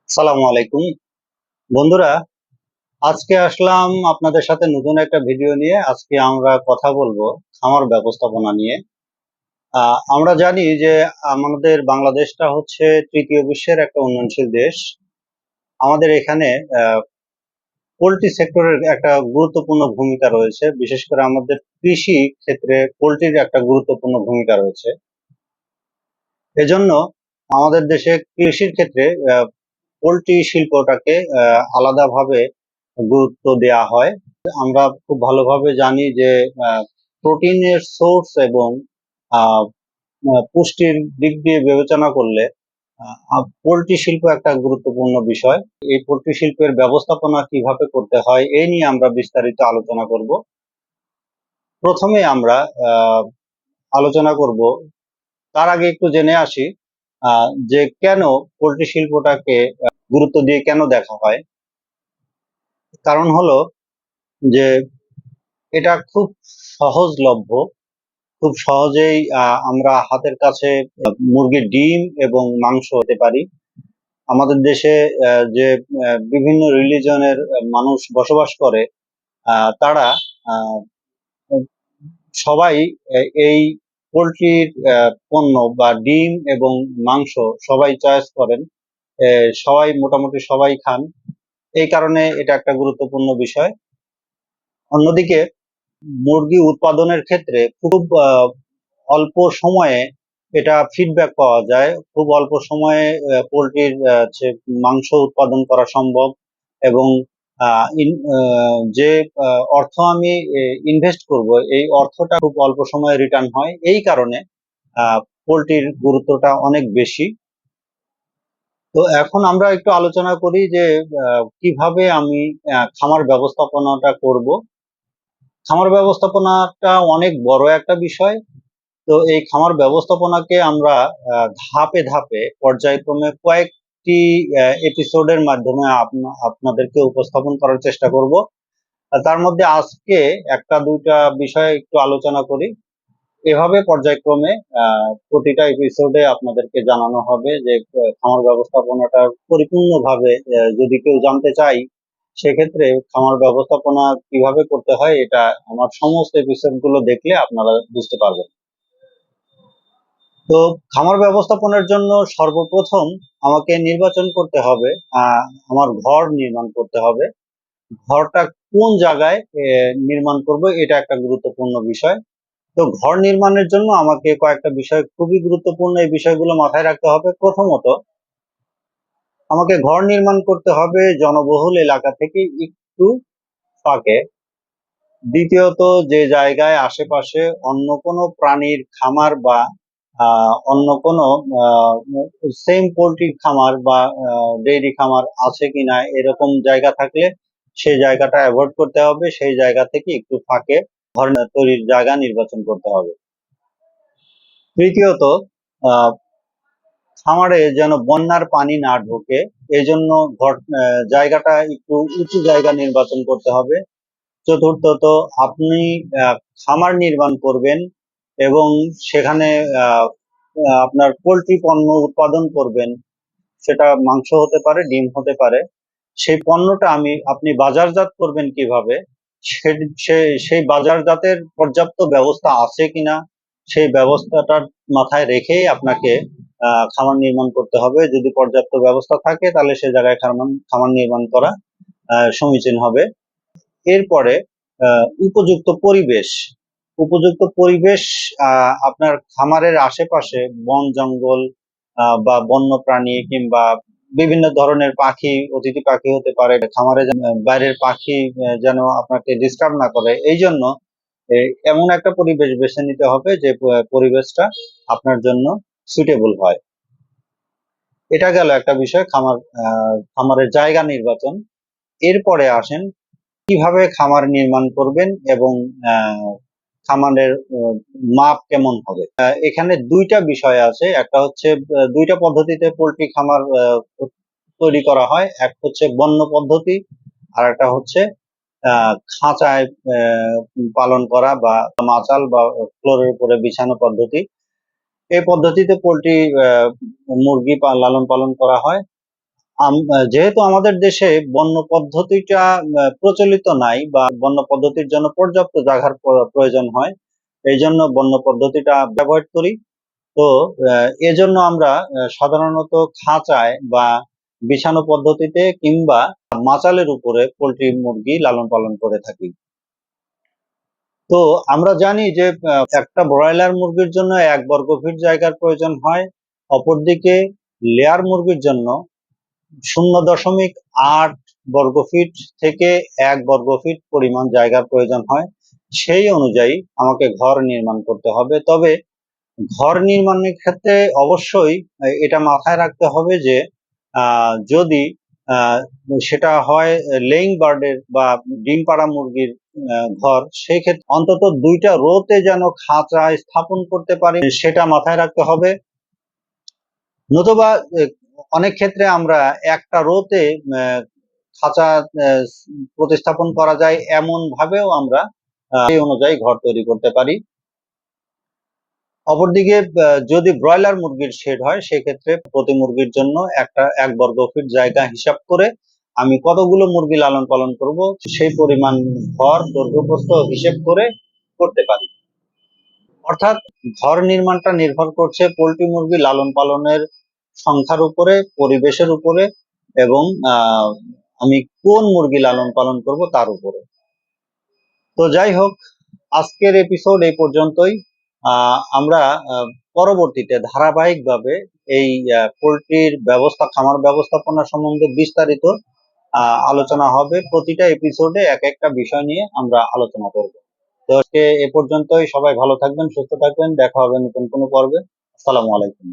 সালামু আলাইকুম বন্ধুরা। আজকে আসলাম আপনাদের সাথে নতুন একটা ভিডিও নিয়ে। আজকে আমরা কথা বলবো খামার ব্যবস্থাপনা নিয়ে। আমরা জানি যে আমাদের বাংলাদেশটা হচ্ছে তৃতীয় বিশ্বের একটা উন্নয়নশীল দেশ। আমাদের এখানে পোল্ট্রি সেক্টরের একটা গুরুত্বপূর্ণ ভূমিকা রয়েছে। বিশেষ করে আমাদের কৃষি ক্ষেত্রে পোল্ট্রির একটা গুরুত্বপূর্ণ ভূমিকা রয়েছে। এজন্য আমাদের দেশে কৃষির ক্ষেত্রে পোল্ট্রি শিল্পটাকে আলাদাভাবে গুরুত্ব দেয়া হয়। আমরা খুব ভালোভাবে জানি যে প্রোটিনের সোর্স এবং আহ, পুষ্টির দিক দিয়ে বিবেচনা করলে পোল্ট্রি শিল্প একটা গুরুত্বপূর্ণ বিষয়। এই পোল্ট্রি শিল্পের ব্যবস্থাপনা কিভাবে করতে হয় এই নিয়ে আমরা বিস্তারিত আলোচনা করব। প্রথমে আমরা আলোচনা করব, তার আগে একটু জেনে আসি যে কেন পোল্ট্রি শিল্পটাকে গুরুত্ব দিয়ে কেন দেখা হয়। কারণ হলো যে এটা খুব সহজলভ্য। খুব সহজেই আমরা হাতের কাছে মুরগির ডিম এবং মাংস হতে পারি। আমাদের দেশে যে বিভিন্ন রিলিজনের মানুষ বসবাস করে, তারা আহ, সবাই এই পোলট্রির পণ্য বা ডিম এবং মাংস সবাই চয়েস করেন। সবাই মোটামুটি সবাই খান। এই কারণে এটা একটা গুরুত্বপূর্ণ বিষয়। অন্যদিকে মুরগি উৎপাদনের ক্ষেত্রে খুব অল্প সময়ে এটা ফিডব্যাক পাওয়া যায়। খুব অল্প সময়ে পোলট্রির মাংস উৎপাদন করা সম্ভব। এবং যে অর্থ আমি ইনভেস্ট করব, এই অর্থটা খুব অল্প সময়ে রিটার্ন হয়। এই কারণে পোলট্রির গুরুত্বটা অনেক বেশি। তো এখন আমরা একটু আলোচনা করি যে কিভাবে আমি খামার ব্যবস্থাপনাটা করব। খামার ব্যবস্থাপনাটা অনেক বড় একটা বিষয়। তো এই খামার ব্যবস্থাপনাকে আমরা ধাপে ধাপে পর্যায়ক্রমে কয়েকটি এপিসোডের মাধ্যমে আপনাদেরকে উপস্থাপন করার চেষ্টা করব। তার মধ্যে আজকে একটা দুইটা বিষয় একটু আলোচনা করি। এভাবে পর্যায়ক্রমে প্রতিটা এপিসোডে আপনাদেরকে জানানো হবে যে খামার ব্যবস্থাপনাটা পরিপূর্ণভাবে যদি কেউ জানতে চাই, সেক্ষেত্রে খামার ব্যবস্থাপনা কিভাবে করতে হয় এটা আমার সমস্ত এপিসোড গুলো দেখলে আপনারা বুঝতে পারবেন। তো খামার ব্যবস্থাপনার জন্য সর্বপ্রথম আমাকে নির্বাচন করতে হবে, আমার ঘর নির্মাণ করতে হবে। ঘরটা কোন জায়গায় নির্মাণ করব এটা একটা গুরুত্বপূর্ণ বিষয়। তো ঘর নির্মাণের জন্য আমাকে কয়েকটা বিষয় খুবই গুরুত্বপূর্ণ, এই বিষয়গুলো মাথায় রাখতে হবে। প্রথমত, আমাকে ঘর নির্মাণ করতে হবে জনবহুল এলাকা থেকে একটু ফাঁকে। দ্বিতীয়ত, যে জায়গায় আশেপাশে অন্য কোনো প্রাণীর খামার বা অন্য কোনো সেম পোল্ট্রি খামার বা ডেইরি খামার আছে কিনা এরকম জায়গা থাকলে সেই জায়গাটা অ্যাভয়েড করতে হবে। সেই জায়গা থেকে একটু ফাঁকে ঘর তৈরির জায়গা নির্বাচন করতে হবে। তৃতীয়ত, আহ খামারে যেন বন্যার পানি না ঢোকে, এই জন্য জায়গাটা একটু উঁচু জায়গা নির্বাচন করতে হবে। চতুর্থত, আপনি খামার নির্মাণ করবেন এবং সেখানে আহ, আপনার পোল্ট্রি পণ্য উৎপাদন করবেন। সেটা মাংস হতে পারে, ডিম হতে পারে। সেই পণ্যটা আপনি বাজারজাত করবেন কিভাবে, সেই বাজারজাতের পর্যাপ্ত ব্যবস্থা আছে কিনা, সেই ব্যবস্থাটার মাথায় রেখেই আপনাকে খামার নির্মাণ করতে হবে। যদি পর্যাপ্ত ব্যবস্থা থাকে তাহলে সে জায়গায় খামার নির্মাণ করা সমীচীন হবে। এরপরে উপযুক্ত পরিবেশ। উপযুক্ত পরিবেশ আপনার খামারের আশেপাশে বন জঙ্গল বা বন্য প্রাণী কিংবা বিভিন্ন ধরনের পাখি, অতিথি পাখি হতে পারে, খামারে বাইরের পাখি যেন আপনাকে ডিস্টার্ব না করে, এই জন্য এমন একটা পরিবেশ বেছে নিতে হবে যে পরিবেশটা আপনার জন্য সুইটেবল হয়। এটা গেল একটা বিষয়, খামারের জায়গা নির্বাচন। এরপরে আসেন কিভাবে খামার নির্মাণ করবেন এবং খামারের মাপ কেমন হবে। এখানে দুইটা বিষয় আছে। একটা হচ্ছে দুইটা পদ্ধতিতে পোল্ট্রি খামার তৈরি করা হয়। এক হচ্ছে বন্য পদ্ধতি, আর একটা হচ্ছে খাঁচায় পালন করা বা মাচাল বা ফ্লোরের উপরে বিছানো পদ্ধতি। এই পদ্ধতিতে পোল্ট্রি মুরগি লালন পালন করা হয়। যেহেতু আমাদের দেশে বন্য পদ্ধতিটা প্রচলিত নাই বা বন্য পদ্ধতির জন্য পর্যাপ্ত জায়গার প্রয়োজন হয়, এই জন্য বন্য পদ্ধতিটা ব্যবহার করি। তো এজন্য আমরা সাধারণত খাঁচায় বা বিছানো পদ্ধতিতে কিংবা মাচালের উপরে পোল্ট্রি মুরগি লালন পালন করে থাকি। তো আমরা জানি যে একটা ব্রয়লার মুরগির জন্য 1 বর্গ ফিট জায়গার প্রয়োজন হয়। অপরদিকে লেয়ার মুরগির জন্য 0.8 বর্গফিট থেকে 1 বর্গফিট পরিমাণ জায়গার প্রয়োজন হয়। সেই অনুযায়ী আমাকে ঘর নির্মাণ করতে হবে। তবে ঘর নির্মাণের ক্ষেত্রে অবশ্যই এটা মাথায় রাখতে হবে যে যদি সেটা হয় লেইং বার্ডের বা ডিম পাড়া মুরগির ঘর, সেই ক্ষেত্রে অন্তত 2টা রোতে যেন খাঁচা স্থাপন করতে পারি, সেটা মাথায় রাখতে হবে। নতুবা অনেক ক্ষেত্রে আমরা একটা রোতে খাঁচা প্রতিস্থাপন করা যায়, এমন ভাবেও আমরা সেই অনুযায়ী ঘর তৈরি করতে পারি। অপরদিকে যদি ব্রয়লার মুরগির শেড হয়, সেক্ষেত্রে প্রতি মুরগির জন্য 1 বর্গফিট জায়গা হিসাব করে আমি কতগুলো মুরগি লালন পালন করব, সেই পরিমাণ ঘর দৈর্ঘ্য প্রস্থ হিসেব করে করতে পারি। অর্থাৎ ঘর নির্মাণটা নির্ভর করছে পোল্ট্রি মুরগি লালন পালনের সংখ্যার উপরে, পরিবেশের উপরে এবং আমি কোন মুরগি লালন পালন করব তার উপরে। তো যাই হোক, আজকের এপিসোড এই পর্যন্তই। আমরা পরবর্তীতে ধারাবাহিকভাবে এই পোল্ট্রির খামার ব্যবস্থাপনা সম্বন্ধে বিস্তারিত আলোচনা হবে। প্রতিটা এপিসোডে এক একটা বিষয় নিয়ে আমরা আলোচনা করব। তো আজকে এ পর্যন্তই। সবাই ভালো থাকবেন, সুস্থ থাকবেন। দেখা হবে নতুন কোনো পর্বে। আসসালামু আলাইকুম।